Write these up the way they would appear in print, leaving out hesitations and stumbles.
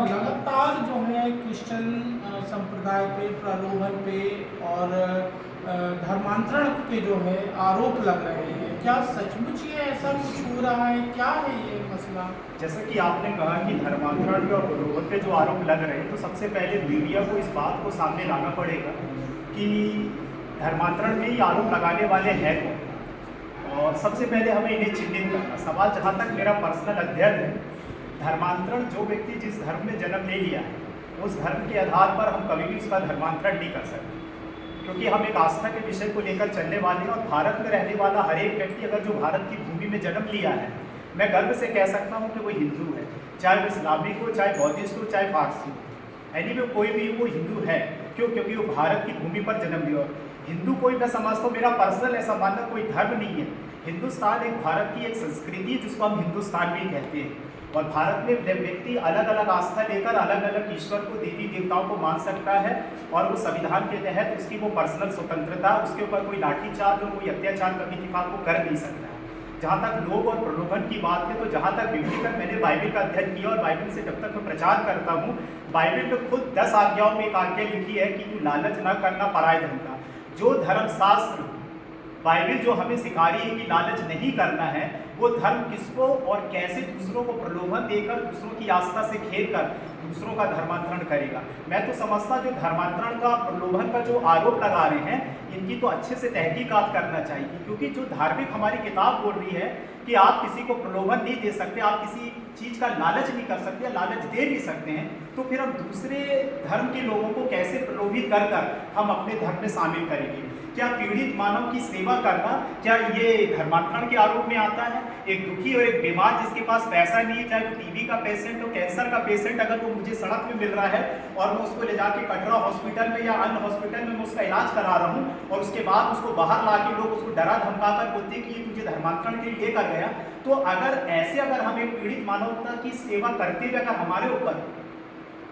लगातार जो है क्रिश्चियन संप्रदाय पे प्रलोभन पे और धर्मांतरण पे जो है आरोप लग रहे हैं। क्या सचमुच ये ऐसा कुछ हो रहा है? क्या है ये मसला? जैसा कि आपने कहा कि धर्मांतरण पे और प्रलोभन पे जो आरोप लग रहे हैं, तो सबसे पहले मीडिया को इस बात को सामने लाना पड़ेगा कि धर्मांतरण में ही आरोप लगाने वाले हैं कौन। और सबसे पहले हमें इन्हें चिन्हित करना। सवाल जहाँ तक मेरा पर्सनल अध्ययन है, धर्मांतरण जो व्यक्ति जिस धर्म में जन्म ले लिया है, उस धर्म के आधार पर हम कभी भी उसका धर्मांतरण नहीं कर सकते, क्योंकि हम एक आस्था के विषय को लेकर चलने वाले हैं। और भारत में रहने वाला हर एक व्यक्ति अगर जो भारत की भूमि में जन्म लिया है, मैं गर्व से कह सकता हूँ कि वो हिंदू है, चाहे वो इस्लामिक हो, चाहे बौद्धिस्ट हो, चाहे पारसी हो, यानी में कोई भी वो हिंदू है। क्यों? क्योंकि वो भारत की भूमि पर जन्म लिया। हिंदू कोई, मैं समझता हूँ, मेरा पर्सनल ऐसा मानना, कोई धर्म नहीं है। हिंदुस्तान एक भारत की एक संस्कृति है जिसको हम हिंदुस्तान भी कहते हैं। और भारत में व्यक्ति अलग अलग आस्था लेकर अलग अलग ईश्वर को, देवी देवताओं को मान सकता है, और वो संविधान के तहत उसकी वो पर्सनल स्वतंत्रता, उसके ऊपर कोई लाठीचार्ज और कोई अत्याचार कभी किसी को कर नहीं सकता है। जहाँ तक लोभ और प्रलोभन की बात है, तो जहाँ तक बिब्लिकल, मैंने बाइबल का अध्ययन किया और बाइबल से जब तक मैं प्रचार करता हूँ, बाइबल में खुद 10 आज्ञाओं में एक आज्ञा लिखी है कि तू लालच न करना पराये धन का। जो धर्मशास्त्र बाइबल जो हमें सिखा रही है कि लालच नहीं करना है, वो धर्म किसको और कैसे दूसरों को प्रलोभन देकर, दूसरों की आस्था से खेल कर दूसरों का धर्मांतरण करेगा। मैं तो समझता जो धर्मांतरण का, प्रलोभन का जो आरोप लगा रहे हैं, इनकी तो अच्छे से तहकीकात करना चाहिए, क्योंकि जो धार्मिक हमारी किताब बोल रही है कि आप किसी को प्रलोभन नहीं दे सकते, आप किसी चीज़ का लालच नहीं कर सकते, लालच दे नहीं सकते हैं, तो फिर हम दूसरे धर्म के लोगों को कैसे प्रलोभित कर कर हम अपने धर्म में शामिल करेंगे? क्या पीड़ित मानव की सेवा करना, क्या ये धर्मांतरण के आरोप में आता है? एक दुखी और एक बीमार जिसके पास पैसा नहीं है, चाहे वो टीबी का पेशेंट हो, कैंसर का पेशेंट, अगर वो मुझे सड़क में मिल रहा है और मैं उसको ले जाके कटरा हॉस्पिटल में या अन्य हॉस्पिटल में मैं उसका इलाज करा रहा हूँ, और उसके बाद उसको बाहर ला के लोग उसको डरा धमका कर बोलते हैं कि ये तुझे धर्मांतरण के लिए लेकर गया, तो अगर हम एक पीड़ित मानवता की सेवा करते हुए अगर हमारे ऊपर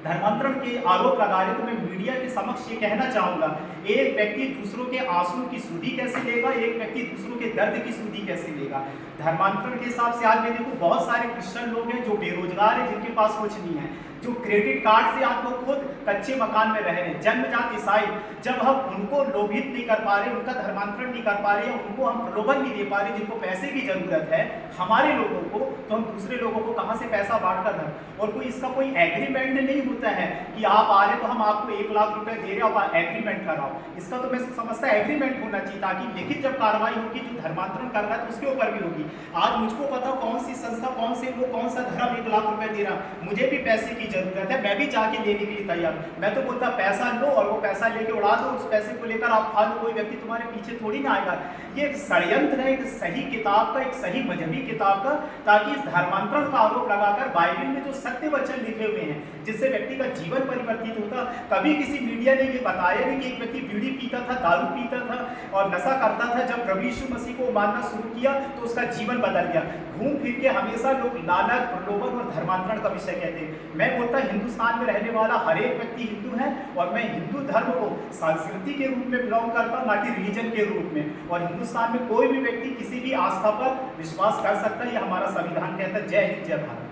धर्मांतरण के आरोप लगा रहे, तो मैं मीडिया के समक्ष ये कहना चाहूँगा, एक व्यक्ति दूसरों के आंसू की सुधि कैसे लेगा, एक व्यक्ति दूसरों के दर्द की सुधि कैसे लेगा? धर्मांतरण के हिसाब से आज मैं देखूँ बहुत सारे क्रिश्चियन लोग हैं जो बेरोजगार हैं, जिनके पास कुछ नहीं है, जो क्रेडिट कार्ड से आज वो खुद कच्चे मकान में रह रहे हैं, जन्मजात ईसाई। जब हम उनको लोभित नहीं कर पा रहे, उनका धर्मांतरण नहीं कर पा रहे, उनको हम प्रलोभन नहीं दे पा रहे, जिनको पैसे की जरूरत है हमारे लोगों को, तो हम दूसरे लोगों को कहाँ से पैसा बांट कर दें? और कोई इसका कोई एग्रीमेंट नहीं होता है कि आप आ रहे तो हम आपको 1 लाख रुपए दे रहे हो, आप एग्रीमेंट कराओ। इसका तो मैं समझता एग्रीमेंट होना चाहिए, ताकि लिखित जब कार्रवाई होगी, जो धर्मांतरण कर रहा है तो उसके ऊपर भी होगी। आज मुझको पता कौन सी संस्था, कौन सा धर्म 1 लाख रुपए दे रहा, मुझे भी पैसे की जरूरत है, मैं भी जाके लेने के लिए तैयार। मैं तो बोलता पैसा लो और वो पैसा लेके उड़ा दो, उस पैसे को लेकर आप खा लो, कोई व्यक्ति तुम्हारे पीछे थोड़ी ना आएगा। ये षड्यंत्र है एक सही किताब का, एक सही मजहबी किताब का, ताकि इस धर्मांतरण का आरोप लगाकर बाइबल में जो सत्य वचन लिखे हुए हैं, जिससे व्यक्ति का जीवन परिवर्तित होता। कभी किसी मीडिया ने ये बताया नहीं कि एक व्यक्ति बीड़ी पीता था, दारू पीता था और नशा करता था, जब प्रभु यीशु मसीह को मानना शुरू किया तो उसका जीवन बदल गया। घूम फिर के हमेशा लोग लालच, प्रलोभन और धर्मांतरण का विषय कहते हैं। मैं बोलता हिंदुस्तान में रहने वाला हर एक व्यक्ति हिंदू है, और मैं हिंदू धर्म को संस्कृति के रूप में बिलोंग करता हूँ, ना कि रिलीजन के रूप में। और हिंदुस्तान में कोई भी व्यक्ति किसी भी आस्था पर विश्वास कर सकता है, ये हमारा संविधान कहता है। जय हिंद, जय भारत।